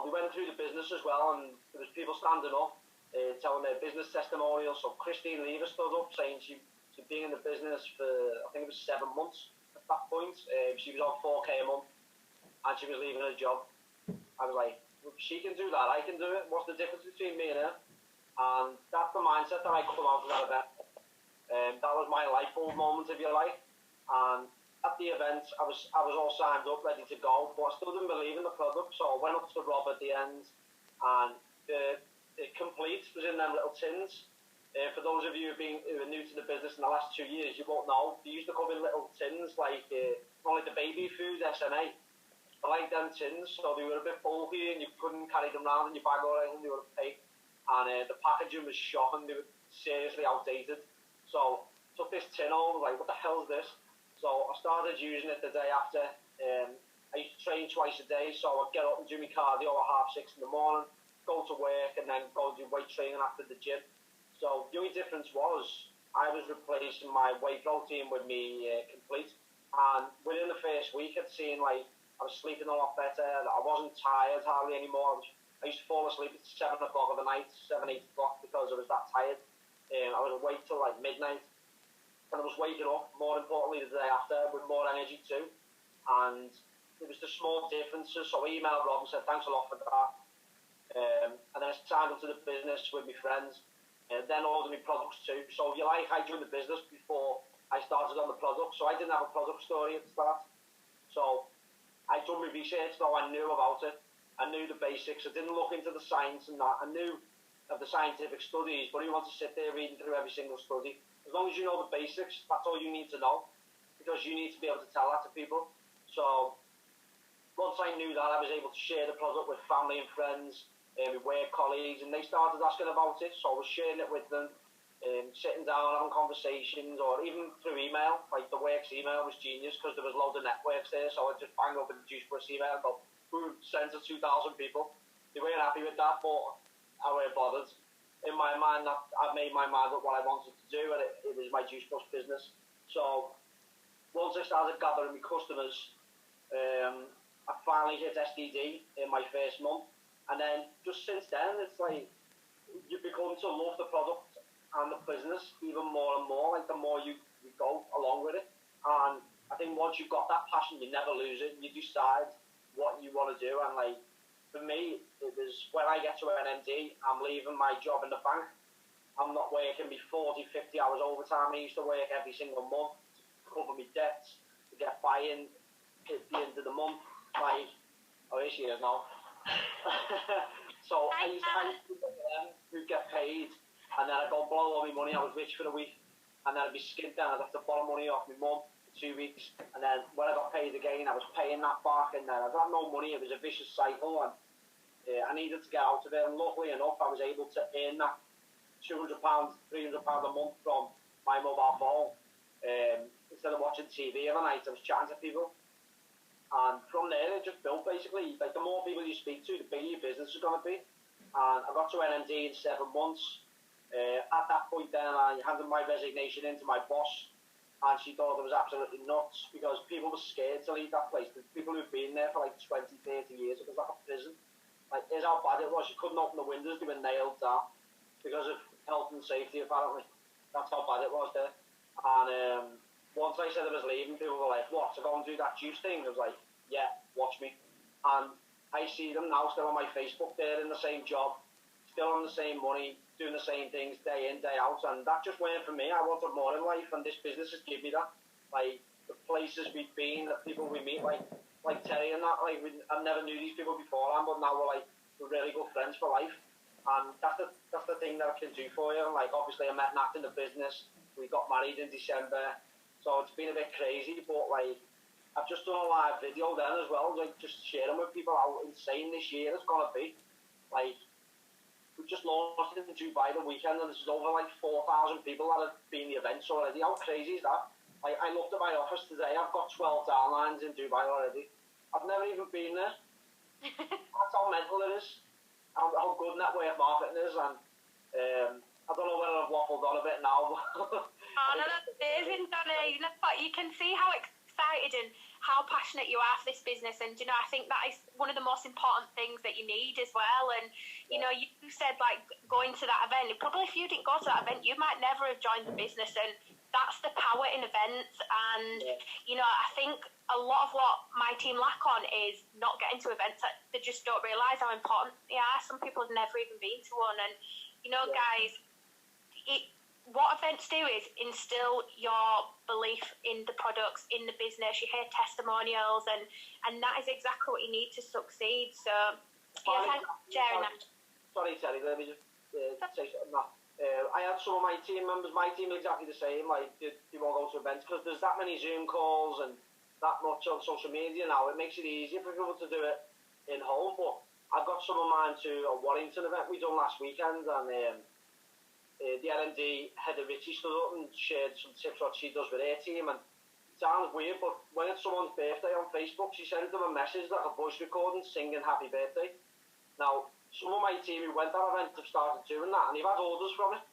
So we went through the business as well, and there was people standing up, telling their business testimonials. So Christine Lever stood up saying she'd been in the business for, I think it was 7 months at that point. She was on 4K a month, and she was leaving her job. I was like, well, she can do that, I can do it. What's the difference between me and her? And that's the mindset that I come out of that event. That was my light bulb moment, if you like. And at the event, I was all signed up, ready to go, but I still didn't believe in the product. So I went up to Rob at the end, and the Complete was in them little tins. For those of you who are new to the business in the last 2 years, you won't know. They used to come in little tins, like the baby food, SMA. I like them tins, so they were a bit bulky and you couldn't carry them around in your bag or anything. They were opaque, and the packaging was shocking. They were seriously outdated. So I took this tin home, like, what the hell is this? So I started using it the day after. I used to train twice a day, so I'd get up and do my cardio at 6:30 in the morning, go to work, and then go do weight training after the gym. So the only difference was I was replacing my whey protein with me Complete, and within the first week I'd seen, like, I was sleeping a lot better. I wasn't tired hardly anymore. I used to fall asleep at 7 o'clock of the night, 7, 8 o'clock, because I was that tired. I was awake till like midnight, and I was waking up, more importantly, the day after, with more energy too. And it was the small differences. So I emailed Rob and said, thanks a lot for that. And then I signed up to the business with my friends, and then ordered my products too. So you like, I joined the business before I started on the product, so I didn't have a product story at the start. So I'd done my research, though. I knew about it. I knew the basics. I didn't look into the science and that. I knew of the scientific studies, but you want to sit there reading through every single study. As long as you know the basics, that's all you need to know, because you need to be able to tell that to people. So once I knew that, I was able to share the product with family and friends, with work colleagues, and they started asking about it. So I was sharing it with them, sitting down, having conversations, or even through email. Like the works email was genius because there was loads of networks there, so I'd just bang up a Juice Plus email and go, boom, send to 2,000 people. They weren't happy with that, but I weren't bothered. In my mind, I made my mind up what I wanted to do, and it was my Juice Plus business. So once I started gathering my customers, I finally hit SDD in my first month, and then just since then, it's like you become to love the product and the business even more and more, like the more you go along with it. And I think once you've got that passion, you never lose it. You decide what you want to do, and like for me, it was when I get to NMD, I'm leaving my job in the bank. I'm not working me 40, 50 hours overtime. I used to work every single month to cover my debts, to get buy-in at the end of the month. Like, oh, here she is now. So I used to get them who get paid, and then I'd go blow all my money. I was rich for a week, and then I'd be skint down. I'd have to borrow money off my mum for 2 weeks, and then when I got paid again, I was paying that back, and then I got no money. It was a vicious cycle, and I needed to get out of it. And luckily enough, I was able to earn that £200, £300 a month from my mobile phone. Instead of watching TV every night, I was chatting to people. And from there, it just built basically. Like, the more people you speak to, the bigger your business is going to be. And I got to NMD in 7 months. At that point then, I handed my resignation in to my boss, and she thought it was absolutely nuts because people were scared to leave that place. The people who've been there for like 20, 30 years, it was like a prison. Like, here's how bad it was. You couldn't open the windows, they were nailed down because of health and safety, apparently. That's how bad it was there. And once I said I was leaving, people were like, what, to go and do that juice thing? I was like, yeah, watch me. And I see them now still on my Facebook there in the same job, still on the same money, doing the same things day in, day out. And that just weren't for me. I wanted more in life, and this business has given me that. Like, the places we've been, the people we meet, like Terry and that, like, I never knew these people beforehand, but now we're really good friends for life. And that's the thing that I can do for you. And like, obviously I met Nat in the business. We got married in December. So it's been a bit crazy, but like, I've just done a live video then as well, like just sharing with people how insane this year is going to be. Like, we've just launched it in Dubai the weekend, and there's over like 4,000 people that have been the events already. How crazy is that? Like, I looked at my office today, I've got 12 downlines in Dubai already. I've never even been there. That's how mental it is, how good network marketing is, and I don't know whether I've waffled on a bit now. Oh no, that's amazing, Donny. Look, you can see how excited how passionate you are for this business. And, you know, I think that is one of the most important things that you need as well. And, you know, you said, like, going to that event, probably if you didn't go to that event, you might never have joined the business. And that's the power in events. And, you know, I think a lot of what my team lack on is not getting to events that they just don't realise how important they are. Some people have never even been to one. And, you know, guys, what events do is instill your belief in the products, in the business. You hear testimonials, and that is exactly what you need to succeed. So, thanks for sharing that. Sorry, Terry, let me just say something. I had some of my team members, my team exactly the same, like, they won't go to events because there's that many Zoom calls and that much on social media now. It makes it easier for people to do it in home, but I've got some of mine to a Warrington event we done last weekend, and the R&D head of Richie stood up and shared some tips what she does with her team, and it sounds weird, but when it's someone's birthday on Facebook, she sends them a message, like a voice recording, singing happy birthday. Now, some of my team who went to that event have started doing that, and they've had orders from it,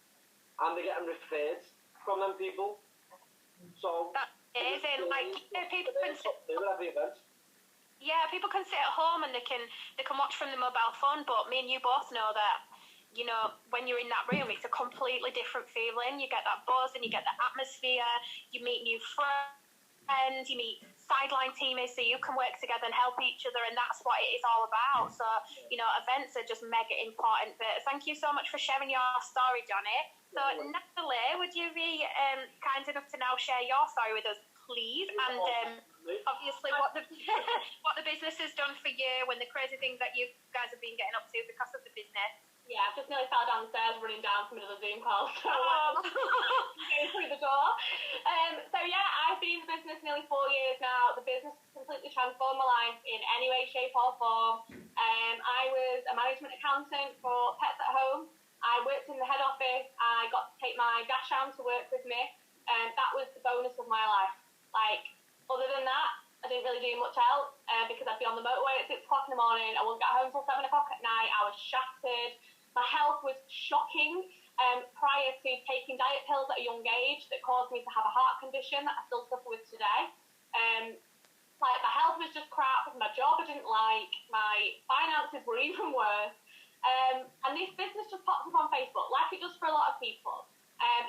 and they're getting referred from them people. So that is it, like, people can do at every event. Yeah, people can sit at home and they can watch from the mobile phone, but me and you both know that, you know, when you're in that room, it's a completely different feeling. You get that buzz and you get that atmosphere. You meet new friends, you meet sideline teammates, so you can work together and help each other, and that's what it is all about. So, you know, events are just mega important. But thank you so much for sharing your story, Johnny. So, Natalie, would you be kind enough to now share your story with us, please? And obviously what the what the business has done for you and the crazy things that you guys have been getting up to because of the business. Yeah, I've just nearly fell down the stairs running down from another Zoom call, so going through the door. So yeah, I've been in the business nearly 4 years now. The business has completely transformed my life in any way, shape or form. I was a management accountant for Pets at Home. I worked in the head office. I got to take my dash down to work with me, and that was the bonus of my life. Like, other than that, I didn't really do much else because I'd be on the motorway at 6 o'clock in the morning. I wouldn't get home till 7 o'clock at night. I was shattered. My health was shocking prior to taking diet pills at a young age that caused me to have a heart condition that I still suffer with today. Like, my health was just crap, my job I didn't like, my finances were even worse. And this business just popped up on Facebook, like it does for a lot of people.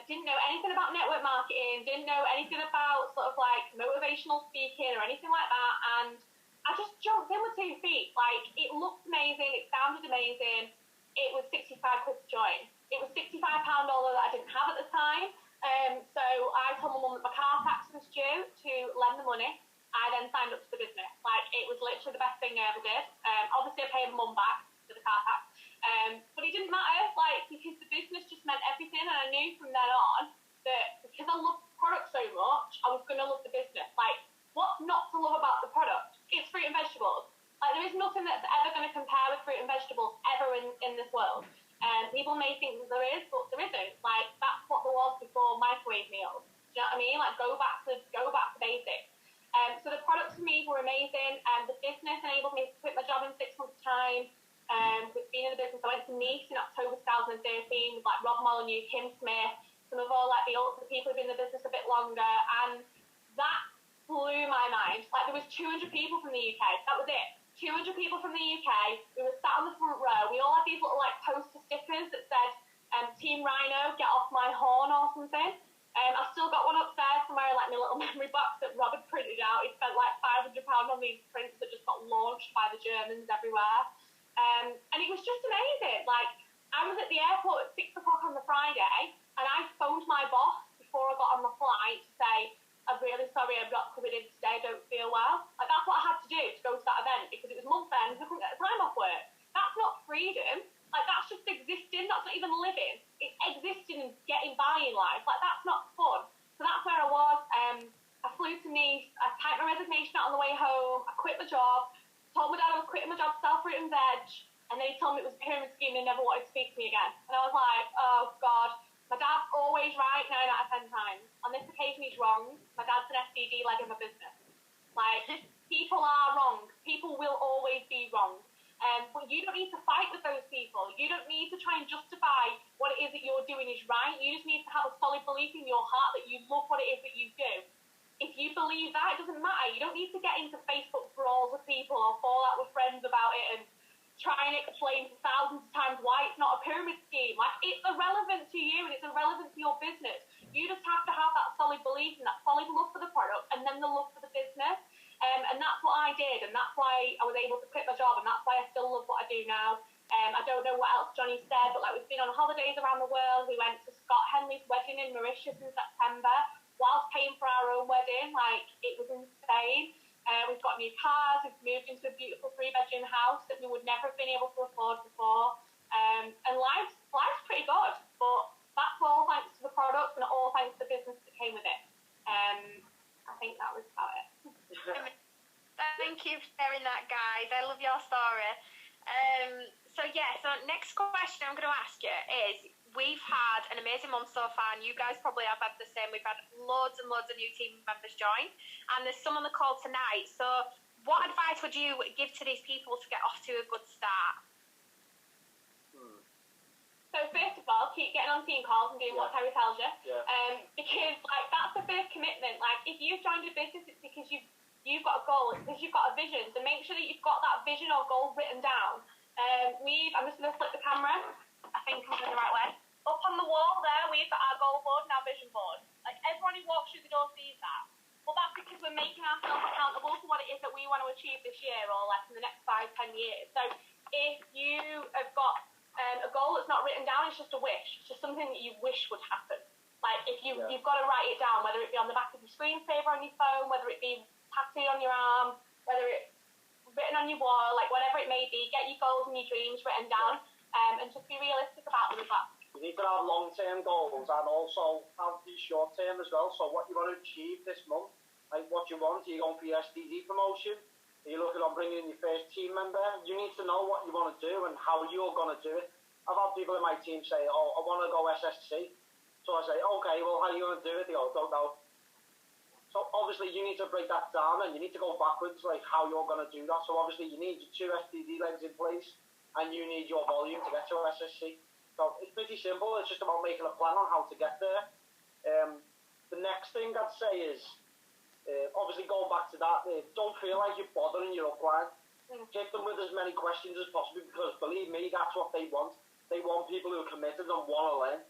Didn't know anything about network marketing, didn't know anything about sort of like motivational speaking or anything like that, and I just jumped in with 2 feet. Like, it looked amazing, it sounded amazing. It was 65 quid to join. It was £65 dollar that I didn't have at the time. So I told my mum that my car tax was due to lend the money. I then signed up to the business. Like, it was literally the best thing I ever did. Obviously I paid my mum back for the car tax. But it didn't matter, like, because the business just meant everything, and I knew from then on that because I loved the product so much, I was going to love the business. Like, what's not to love about the product? It's fruit and vegetables. Like, there is nothing that's ever going to compare with fruit and vegetables ever in this world. People may think that there is, but there isn't. Like, that's what there was before microwave meals. Do you know what I mean? Like, go back to basics. So the products for me were amazing, and the business enabled me to quit my job in 6 months' time. With being in the business, I went to Nice in October 2013 with like Rob Molyneux, Kim Smith, some of all like the people who've been in the business a bit longer, and that blew my mind. Like, there was 200 people from the UK. That was it. 200 people from the UK. We were sat on the front row. We all had these little like poster stickers that said Team Rhino, get off my horn or something. I've still got one upstairs somewhere in like my little memory box that Robert printed out. He spent like £500 on these prints that just got launched by the Germans everywhere. And it was just amazing. Like, I was at the airport at 6 o'clock on the Friday, and I phoned my boss before I got on the flight to say, I'm really sorry I'm not coming in today, I don't feel well. Like, that's what I had to do to go to that event, because it was month end, I couldn't get the time off work. That's not freedom. Like, that's just existing, that's not even living. It's existing and getting by in life. Like, that's not fun. So that's where I was. I flew to Nice, I typed my resignation out on the way home, I quit my job, told my dad I was quitting my job, sell fruit and veg, and then he told me it was a pyramid scheme and he never wanted to speak to me again. And I was like, oh God. My dad's always right 9 out of 10 times. On this occasion, he's wrong. My dad's an SDG leg in my business. Like, people are wrong. People will always be wrong. But you don't need to fight with those people. You don't need to try and justify what it is that you're doing is right. You just need to have a solid belief in your heart that you love what it is that you do. if you believe that, it doesn't matter. You don't need to get into Facebook brawls with people or fall out with friends about it and try and explain thousands of times why it's not a pyramid scheme. Like, it's irrelevant to you and it's irrelevant to your business. You just have to have that solid belief and that solid love for the product and then the love for the business. And that's what I did, and that's why I was able to quit my job, and that's why I still love what I do now. I don't know what else Johnny said, but like, we've been on holidays around the world. We went to Scott Henley's wedding in Mauritius in September, whilst paying for our own wedding. Like, it was insane. We've got new cars. We've moved into a beautiful 3-bedroom house that we would never have been able to afford before. And life's pretty good, but that's all thanks to the product and all thanks to the business that came with it. I think that was about it. Thank you for sharing that, guys. I love your story. So next question I'm going to ask you is, we've had an amazing month so far, and you guys probably have had the same. We've had loads and loads of new team members join, and there's some on the call tonight. So what advice would you give to these people to get off to a good start? So first of all, keep getting on team calls and doing what Terry tells you. Because like, that's the first commitment. Like, if you've joined a business, it's because you've got a goal, it's because you've got a vision. So make sure that you've got that vision or goal written down. I'm just going to flip the camera. I think I'm going the right way. Up on the wall there, we've got our goal board and our vision board. Like, everyone who walks through the door sees that. Well, that's because we're making ourselves accountable for what it is that we want to achieve this year or like in the next 5-10 years. So if you have got a goal that's not written down, it's just a wish. It's just something that you wish would happen. Like, if you've got to write it down, whether it be on the back of your screensaver on your phone, whether it be tattooed on your arm, whether it's written on your wall, like whatever it may be, get your goals and your dreams written down, and just be realistic about them as well. You need to have long-term goals and also have the short-term as well. So what you want to achieve this month, like what you want, are you going for your SDD promotion? Are you looking on bringing in your first team member? You need to know what you want to do and how you're going to do it. I've had people in my team say, oh, I want to go SSC. So I say, okay, well, how are you going to do it? They go, don't know. So obviously you need to break that down and you need to go backwards, like how you're going to do that. So obviously you need your 2 SDD legs in place and you need your volume to get to SSC. So it's pretty simple. It's just about making a plan on how to get there. The next thing I'd say is, obviously going back to that, don't feel like you're bothering your upline. Hit them with as many questions as possible, because believe me, that's what they want. They want people who are committed and want to learn.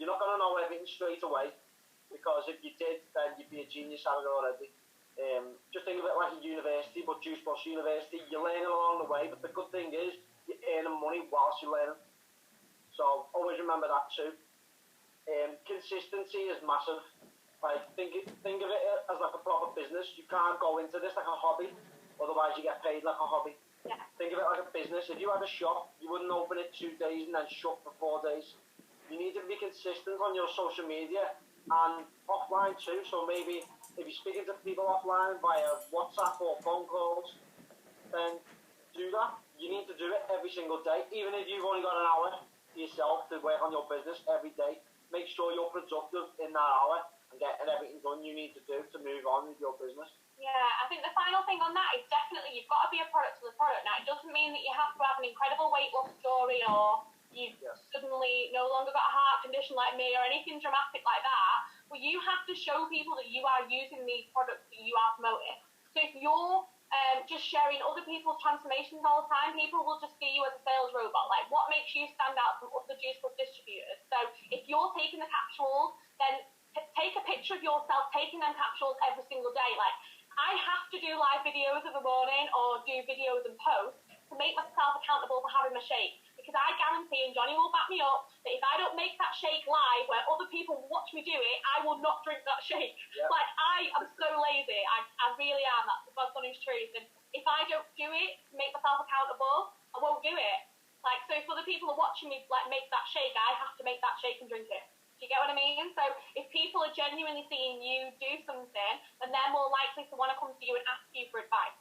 You're not going to know everything straight away, because if you did, then you'd be a genius at it already. Just think of it like a university, but Juice Plus University. You're learning along the way, but the good thing is you're earning money whilst you're learning. So always remember that too. Consistency is massive. Like, think of it as like a proper business. You can't go into this like a hobby, otherwise you get paid like a hobby. Yeah. Think of it like a business. If you had a shop, you wouldn't open it 2 days and then shut for 4 days. You need to be consistent on your social media and offline too. So maybe if you're speaking to people offline via WhatsApp or phone calls, then do that. You need to do it every single day, even if you've only got an hour to yourself to work on your business every day. Make sure you're productive in that hour and getting everything done you need to do to move on with your business. Yeah, I think the final thing on that is definitely you've got to be a product to the product. Now, it doesn't mean that you have to have an incredible weight loss story or you've suddenly no longer got a heart condition like me or anything dramatic like that, but you have to show people that you are using these products that you are promoting. So if you're just sharing other people's transformations all the time, people will just see you as a sales robot. Like, what makes you stand out from other Juice Plus distributors? So if you're taking the capsules, then take a picture of yourself taking them capsules every single day. Like, I have to do live videos in the morning or do videos and posts to make myself accountable for having my shake. Because I guarantee, and Johnny will back me up, that if I don't make that shake live where other people watch me do it, I will not drink that shake. Yep. Like, I am so lazy. I really am. That's the God's honest truth. And if I don't do it to make myself accountable, I won't do it. Like, so for the people who are watching me like make that shake, I have to make that shake and drink it. Do you get what I mean? So if people are genuinely seeing you do something, then they're more likely to want to come to you and ask you for advice.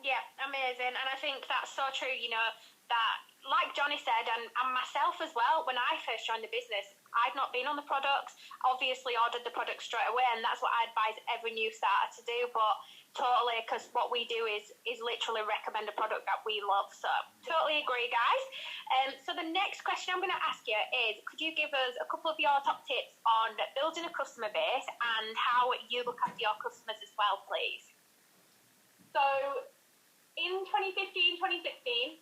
Yeah, amazing. And I think that's so true, you know, that like Johnny said, and myself as well, when I first joined the business, I'd not been on the products, obviously ordered the products straight away, and that's what I advise every new starter to do. But Totally, because what we do is literally recommend a product that we love. So totally agree, guys. So the next question I'm going to ask you is, could you give us a couple of your top tips on building a customer base and how you look after your customers as well, please? So in 2015, 2016,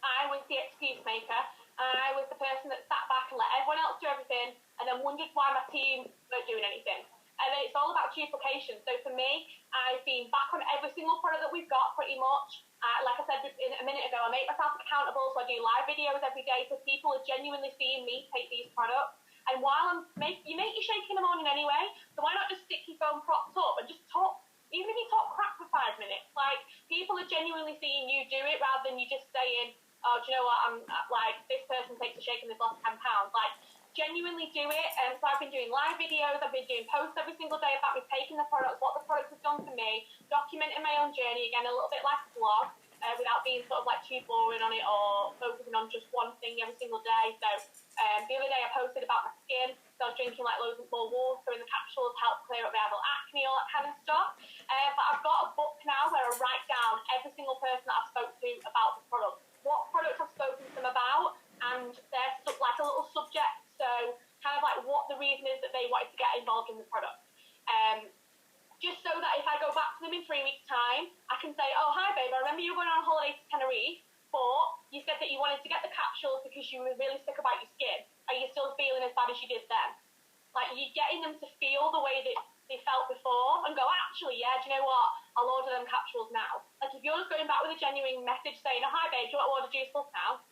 I was the excuse maker. I was the person that sat back and let everyone else do everything and then wondered why my team weren't doing anything. And then it's all about duplication. So for me, I've been back on every single product that we've got pretty much. Like I said a minute ago, I make myself accountable, so I do live videos every day so people are genuinely seeing me take these products. And while you make your shake in the morning anyway, so why not just stick your phone propped up and just talk, even if you talk crap for 5 minutes. Like, people are genuinely seeing you do it rather than you just saying, oh, do you know what, I'm like, this person takes a shake and they've lost 10 pounds. Like, genuinely do it. So I've been doing live videos, I've been doing posts every single day about me taking the products, what the products have done for me, documenting my own journey, again, a little bit like a vlog, without being sort of like too boring on it or focusing on just one thing every single day. So the other day I posted about my skin, so I was drinking like loads more water in the capsules, help clear up my acne, all that kind of stuff. But I've got a book now where I write down every single person that I've spoke to about the product, what products I've spoken to them about, and they're like a little subject. So kind of like what the reason is that they wanted to get involved in the product. Just so that if I go back to them in 3 weeks' time, I can say, oh, hi, babe, I remember you were going on holiday to Tenerife, but you said that you wanted to get the capsules because you were really sick about your skin. Are you still feeling as bad as you did then? Like, you're getting them to feel the way that they felt before and go, actually, yeah, do you know what? I'll order them capsules now. Like, if you're just going back with a genuine message saying, oh, hi, babe, do you want to order Juice Plus now?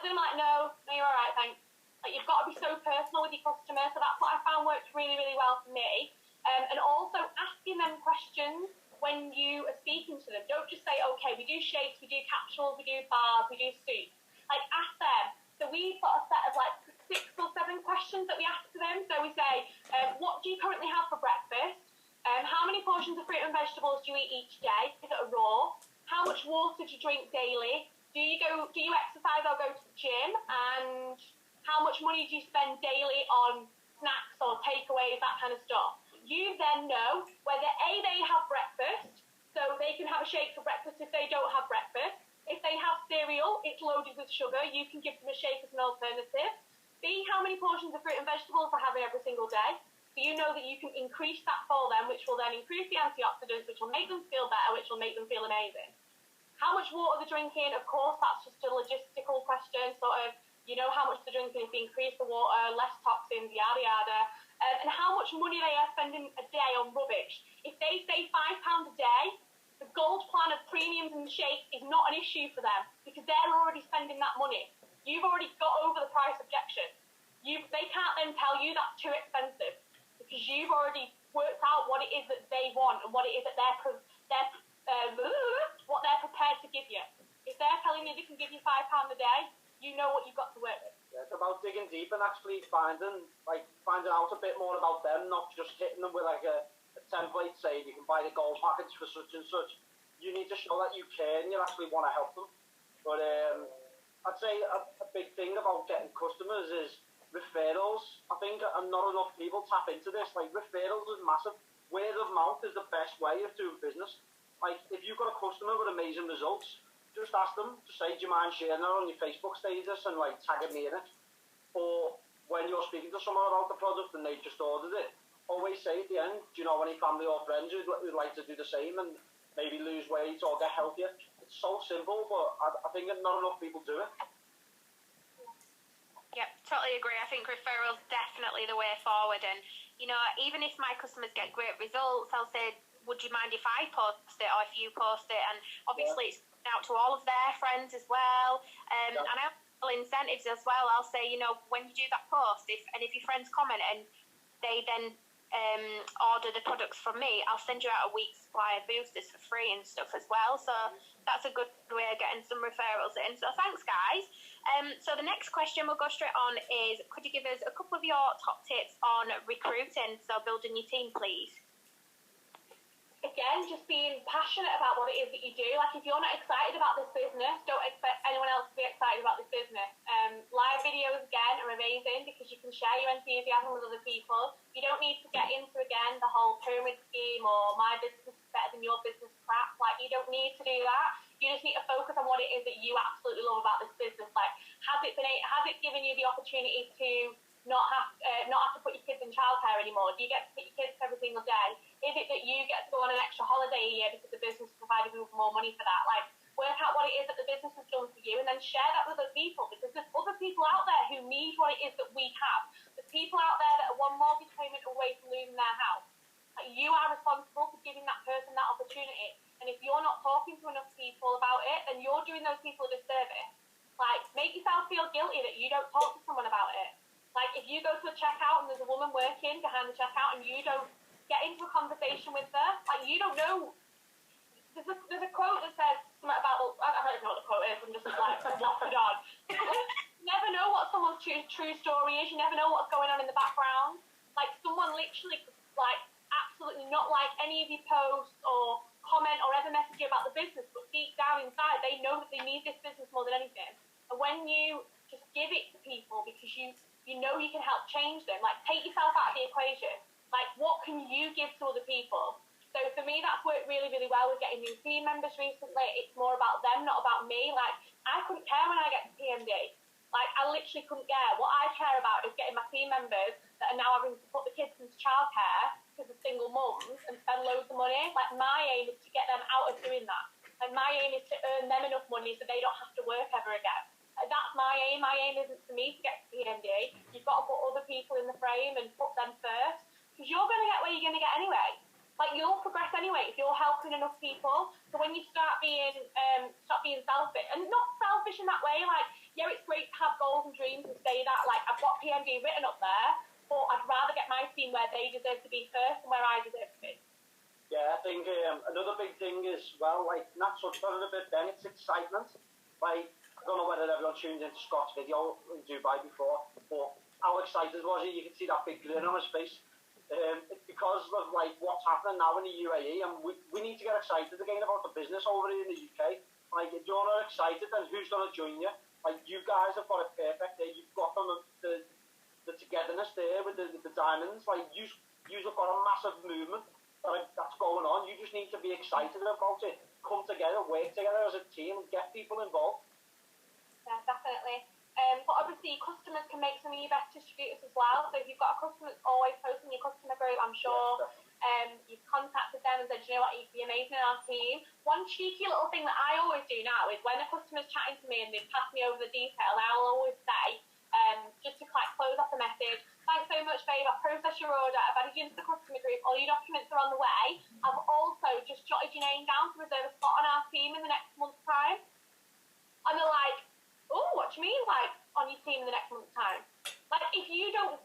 They're like, no, you're all right, thanks. Like, you've got to be so personal with your customer, so that's what I found worked really, really well for me. And also asking them questions when you are speaking to them. Don't just say, okay, we do shakes, we do capsules, we do bars, we do soups. Like, ask them. So we've got a set of like 6 or 7 questions that we ask them. So we say, what do you currently have for breakfast? How many portions of fruit and vegetables do you eat each day? Is it a raw? How much water do you drink daily? Do you exercise or go to the gym? And how much money do you spend daily on snacks or takeaways, that kind of stuff? You then know whether A, they have breakfast, so they can have a shake for breakfast if they don't have breakfast. If they have cereal, it's loaded with sugar, you can give them a shake as an alternative. B, how many portions of fruit and vegetables they're having every single day. So you know that you can increase that for them, which will then increase the antioxidants, which will make them feel better, which will make them feel amazing. How much water they're drinking, of course, that's just a logistical question, sort of, you know how much they're drinking, if they increase the water, less toxins, yada yada. And how much money they are spending a day on rubbish. If they say £5 a day, the gold plan of premiums and shakes is not an issue for them because they're already spending that money. You've already got over the price objection. They can't then tell you that's too expensive because you've already worked out what it is that they want and what it is that what they're prepared to give you. If they're telling you they can give you £5 a day, you know what you've got to work with. Yeah, it's about digging deep and actually finding out a bit more about them, not just hitting them with like a template saying you can buy the gold package for such and such. You need to show that you care and you actually want to help them. But I'd say a big thing about getting customers is referrals. I think not enough people tap into this. Like, referrals is massive. Word of mouth is the best way of doing business. Like, if you've got a customer with amazing results, just ask them to say, do you mind sharing that on your Facebook status and like tagging me in it? Or when you're speaking to someone about the product and they've just ordered it, always say at the end, do you know any family or friends who'd like to do the same and maybe lose weight or get healthier? It's so simple, but I think that not enough people do it. Yep, totally agree. I think referrals definitely the way forward. And, you know, even if my customers get great results, I'll say, would you mind if I post it or if you post it? And obviously it's out to all of their friends as well. And I have incentives as well. I'll say, you know, when you do that post, if your friends comment and they then order the products from me, I'll send you out a week's supply of boosters for free and stuff as well. So that's a good way of getting some referrals in. So thanks, guys. So the next question we'll go straight on is, could you give us a couple of your top tips on recruiting, so building your team, please? If again, just being passionate about what it is that you do. Like, if you're not excited about this business, don't expect anyone else to be excited about this business. Live videos, again, are amazing because you can share your enthusiasm with other people. You don't need to get into, again, the whole pyramid scheme or my business is better than your business crap. Like, you don't need to do that. You just need to focus on what it is that you absolutely love about this business. Like, has it given you the opportunity to not have to put your kids in childcare anymore? Do you get to put your kids every single day? Is it that you get to go on an extra holiday a year because the business has provided you with more money for that? Like, work out what it is that the business has done for you and then share that with other people, because there's other people out there who need what it is that we have. There's people out there that are one mortgage payment away from losing their house. Like, you are responsible for giving that person that opportunity. And if you're not talking to enough people about it, then you're doing those people a disservice. Like, make yourself feel guilty that you don't talk to someone about it. Like, if you go to a checkout and there's a woman working behind the checkout and you don't get into a conversation with her, like, you don't know. There's a quote that says something about, I don't know what the quote is, I'm just like, waffling on. You never know what someone's true story is, you never know what's going on in the background. Like, someone literally, like, absolutely not like any of your posts or comment or ever message you about the business, but deep down inside, they know that they need this business more than anything. And when you just give it to people because you know you can help change them, like, take yourself out of the equation. Like, what can you give to other people? So for me, that's worked really, really well with getting new team members recently. It's more about them, not about me. Like, I couldn't care when I get to PMD. Like, I literally couldn't care. What I care about is getting my team members that are now having to put the kids into childcare because they're single mums and spend loads of money. Like, my aim is to get them out of doing that. And my aim is to earn them enough money so they don't have to work ever again. That's my aim. My aim isn't for me to get to PMD. You've got to put other people in the frame and put them first, because you're going to get where you're going to get anyway. Like, you'll progress anyway if you're helping enough people. So when you start being selfish, and not selfish in that way, like, yeah, it's great to have goals and dreams and say that, like, I've got PMD written up there, but I'd rather get my team where they deserve to be first and where I deserve to be. Yeah, I think another big thing is, well, like, Nat touched on it a bit then, it's excitement. Like, I don't know whether everyone tuned into Scott's video in Dubai before, but how excited was he? You could see that big grin on his face. It's because of, like, what's happening now in the UAE, and we need to get excited again about the business over here in the UK. Like, if you're not excited, then who's going to join you? Like, you guys have got it perfect there. You've got the togetherness there with the diamonds. Like, you've got a massive movement that's going on. You just need to be excited about it. Come together, work together as a team, and get people involved. Yeah, definitely. But obviously, customers can make some of your best distributors as well. So if you've got a customer that's always posting your customer group, I'm sure you've contacted them and said, you know what, you'd be amazing in our team. One cheeky little thing that I always do now is when a customer's chatting to me and they've passed me over the detail, I'll always say, just to like close off the message, thanks so much, babe, I've processed your order, I've added you into the customer group, all your documents are on the way. I've also just jotted your name down to reserve a spot on our team in the next month's time. And they're like, oh, what do you mean, like, on your team in the next month's time? Like, if you don't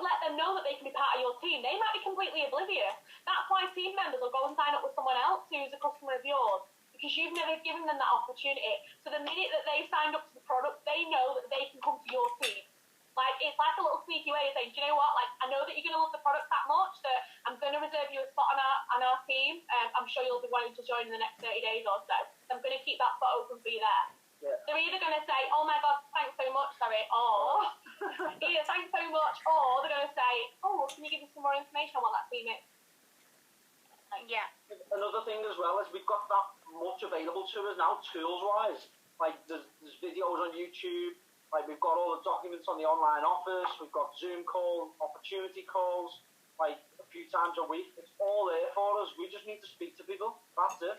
let them know that they can be part of your team, they might be completely oblivious. That's why team members will go and sign up with someone else who's a customer of yours, because you've never given them that opportunity. So the minute that they've signed up to the product, they know that they can come to your team. Like, it's like a little sneaky way of saying, do you know what, like, I know that you're going to love the product that much that I'm going to reserve you a spot on our team. I'm sure you'll be wanting to join in the next 30 days or so. I'm going to keep that spot open for you there. Yeah. They're either going to say, oh my God, thanks so much, sorry, or either thanks so much, or they're going to say, oh, can you give me some more information on what that team is? Yeah. Another thing as well is we've got that much available to us now, tools-wise. Like, there's videos on YouTube, like, we've got all the documents on the online office, we've got Zoom calls, opportunity calls, like, a few times a week. It's all there for us. We just need to speak to people. That's it.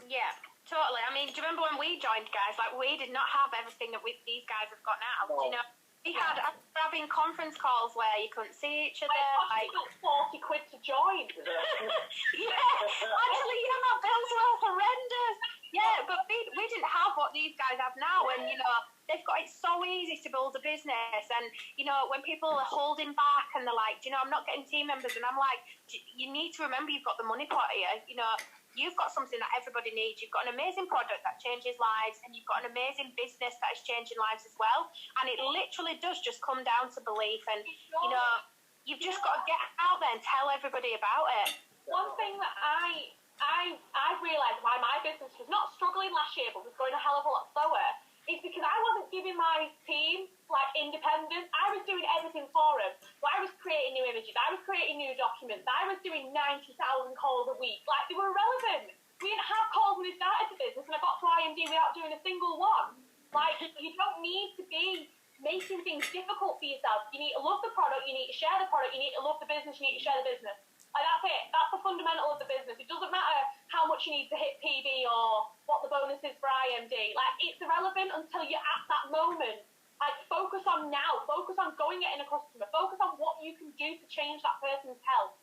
Yeah. Totally. I mean, do you remember when we joined, guys? Like, we did not have everything that these guys have got now. No. Do you know? We had having conference calls where you couldn't see each other. Like, it cost £40 to join. Yeah. Actually, yeah, my bills were horrendous. Yeah, but we didn't have what these guys have now, and you know, they've got it so easy to build a business. And you know, when people are holding back and they're like, do you know, I'm not getting team members, and I'm like, you need to remember you've got the money pot here. You know, you've got something that everybody needs. You've got an amazing product that changes lives, and you've got an amazing business that is changing lives as well. And it literally does just come down to belief. And you know, you've just got to get out there and tell everybody about it. One thing that I've realised why my business was not struggling last year, but was going a hell of a lot slower, is because I wasn't giving my team like independence. I was doing everything for them. So I was creating new images, I was creating new documents, I was doing 90,000 calls a week. Like, they were irrelevant. We didn't have calls when we started the business, and I got to IMD without doing a single one. Like, you don't need to be making things difficult for yourself. You need to love the product, you need to share the product, you need to love the business, you need to share the business. Like, that's it. That's the fundamental of the business. It doesn't matter how much you need to hit PB or what the bonus is for IMD. Like, it's irrelevant until you're at that moment. Like, focus on now. Focus on going getting a customer. Focus on what you can do to change that person's health.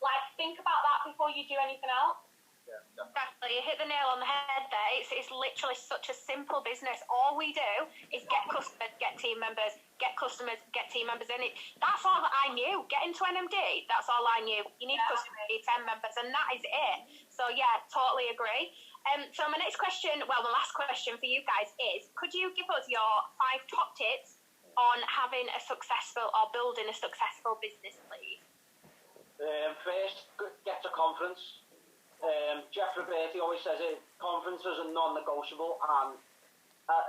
Like, think about that before you do anything else. Yeah. Exactly, you hit the nail on the head there. It's literally such a simple business. All we do is get customers, get team members, get customers, get team members in it. That's all that I knew. Get into NMD, that's all I knew. You need customers, you need 10 members, and that is it. So yeah, totally agree. So my next question, well, the last question for you guys is, could you give us your 5 top tips on having a successful or building a successful business, please? First, get to conference. Jeff Roberti always says it, conferences are non-negotiable, and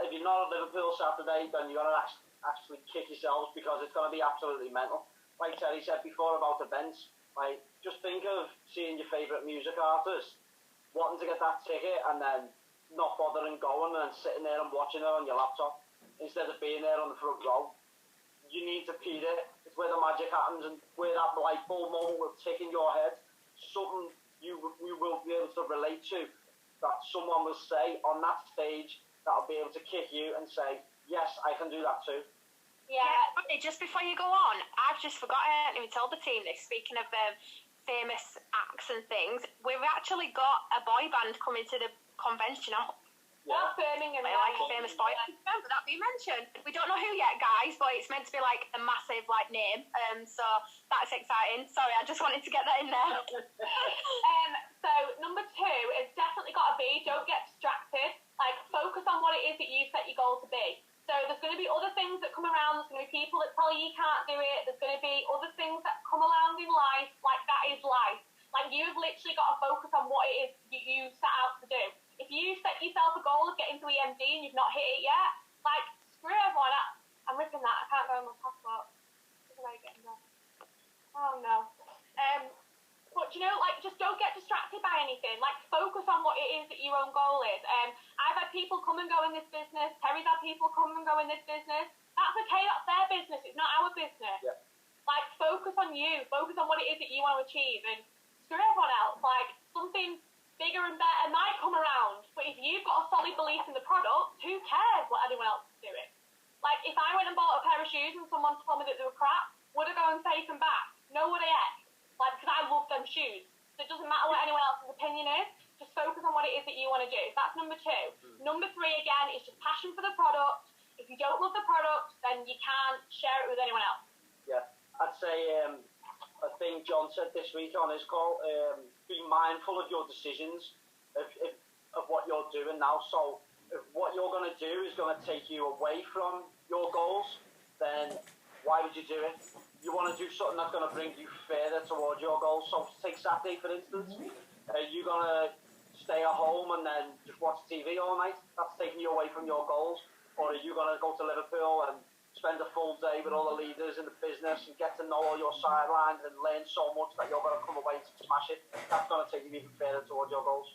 if you're not at Liverpool Saturday, then you've got to actually kick yourselves, because it's going to be absolutely mental. Like Terry said before about events, like, just think of seeing your favourite music artist, wanting to get that ticket, and then not bothering going and sitting there and watching it on your laptop, instead of being there on the front row. You need to be there. It's where the magic happens, and where that light bulb moment will tick in your head. Something you will be able to relate to, that someone will say on that stage, that'll be able to kick you and say, yes, I can do that too. Yeah, just before you go on, I've just forgotten, I haven't even told the team this, speaking of famous acts and things, we've actually got a boy band coming to the convention. Yeah, Birmingham. Like a famous boy band, remember that being mentioned. We don't know who yet, guys, but it's meant to be like a massive like name, so that's exciting. Sorry, I just wanted to get that in there. So number 2 is definitely got to be, don't get distracted. Like, focus on what it is that you set your goal to be. So there's going to be other things that come around. There's going to be people that tell you you can't do it. There's going to be other things that come around in life. Like, that is life. Like, you've literally got to focus on what it is you set out to do. If you set yourself a goal of getting to EMD and you've not hit it yet, like, screw everyone. I'm ripping that. I can't go on my passport. Where am I getting that? Oh no. But you know, like, just don't get distracted by anything. Like, focus on what it is that your own goal is. I've had people come and go in this business. Terry's had people come and go in this business. That's okay. That's their business. It's not our business. Yeah. Like, focus on you. Focus on what it is that you want to achieve, and screw everyone else. Like, something bigger and better might come around. But if you've got a solid belief in the product, who cares what anyone else is doing? Like, if I went and bought a pair of shoes and someone told me that they were crap, would I go and take them back? No, would I yet? Like, because I love them shoes. So it doesn't matter what anyone else's opinion is. Just focus on what it is that you want to do. That's number 2. Number 3, again, is just passion for the product. If you don't love the product, then you can't share it with anyone else. Yeah, I'd say, I think John said this week on his call, be mindful of your decisions, of what you're doing now. So if what you're going to do is going to take you away from your goals, then why would you do it? You want to do something that's going to bring you further towards your goals. So take Saturday, for instance. Are you going to stay at home and then just watch TV all night? That's taking you away from your goals. Or are you going to go to Liverpool and spend a full day with all the leaders in the business and get to know all your sidelines and learn so much that you're going to come away to smash it? That's going to take you even further towards your goals.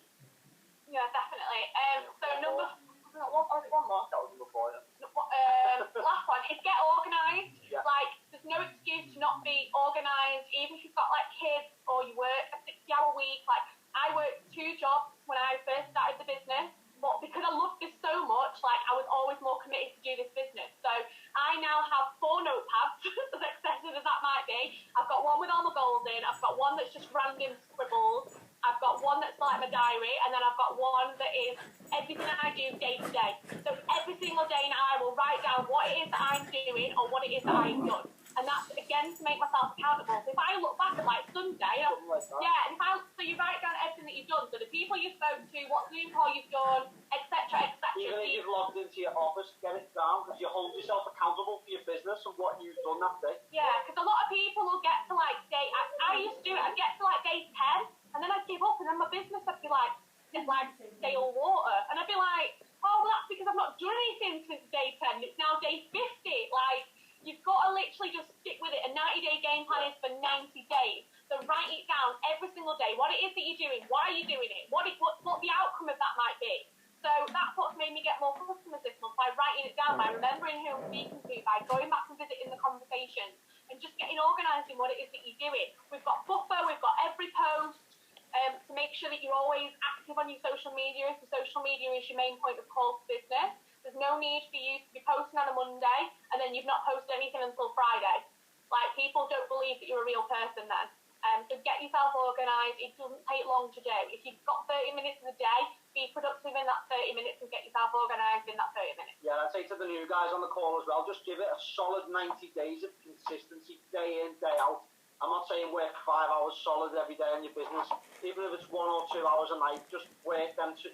Yeah, definitely. So one more. That was number 4, yeah. Last one is get organised. Yeah. Like, there's no excuse to not be organised, even if you've got like kids or you work a 60-hour week. Like, I worked 2 jobs when I first started the business, but because I loved this so much, like, I was always more committed to do this business. So I now have 4 notepads, as excessive as that might be. I've got one with all my goals in. I've got one that's just random scribbles. I've got one that's like my diary, and then I've got one that is everything that I do day to day. So every single day now I will write down what it is that I'm doing or what it is that I've done. And that's, again, to make myself accountable. So if I look back at, like, Sunday, so you write down everything that you've done. So the people you spoke to, what Zoom call you've done, etc., etc. Even if you've logged into your office, get it down, because you hold yourself accountable for your business and what you've done that day. Yeah, because a lot of people will get to, like, day... I used to do it. I'd get to, like, day 10, And then I'd give up, and then my business would be like, it's like stale water. And I'd be like, oh, well, that's because I've not done anything since day 10. It's now day 50. Like, you've got to literally just stick with it. A 90-day game plan is for 90 days. So write it down every single day, what it is that you're doing, why are you doing it, what the outcome of that might be. So that's what's made me get more customers this month, by writing it down, by remembering who I'm speaking to, by going back and visiting the conversations, and just getting organised in what it is that you're doing. We've got buffer, we've got every post, to make sure that you're always active on your social media. If your social media is your main point of call for business, there's no need for you to be posting on a Monday and then you've not posted anything until Friday. Like, people don't believe that you're a real person then. So get yourself organised. It doesn't take long to do. If you've got 30 minutes of the day, be productive in that 30 minutes and get yourself organised in that 30 minutes. Yeah, I'd say to the new guys on the call as well, just give it a solid 90 days of consistency, day in, day out. I'm not saying work 5 hours solid every day on your business. Even if it's 1 or 2 hours a night, just work them 2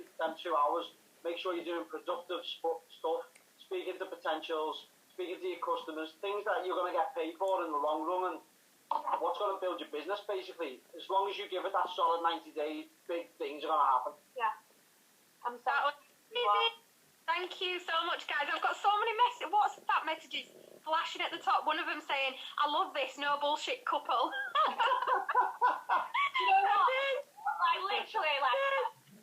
hours. Make sure you're doing productive stuff, speaking to potentials, speaking to your customers, things that you're going to get paid for in the long run, and what's going to build your business, basically. As long as you give it that solid 90 days, big things are going to happen. Yeah. I'm so Thank you so much, guys. I've got so many messages. WhatsApp messages flashing at the top. One of them saying, I love this, no bullshit couple. You know what? Like, literally, like,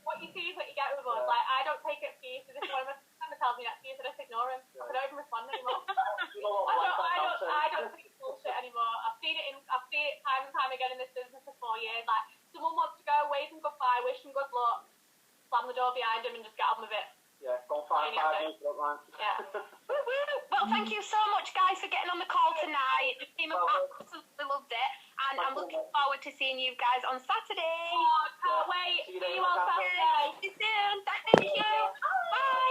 what you see is what you get with us. Like, I don't take it for you. So this is one of my friends tells me that to you, so just ignore him. I don't even respond anymore. I don't think it's bullshit anymore. I've seen it time and time again in this business for 4 years. Like, someone wants to go, wave them goodbye, wish them good luck, slam the door behind them, and just get on with it. Yeah, go find 5 minutes front line. Yeah. Well, thank you so much, guys, for getting on the call tonight. The team have absolutely loved it, and I'm looking forward to seeing you guys on Saturday. Oh, can't wait. See you on Saturday. See you soon. Thank you.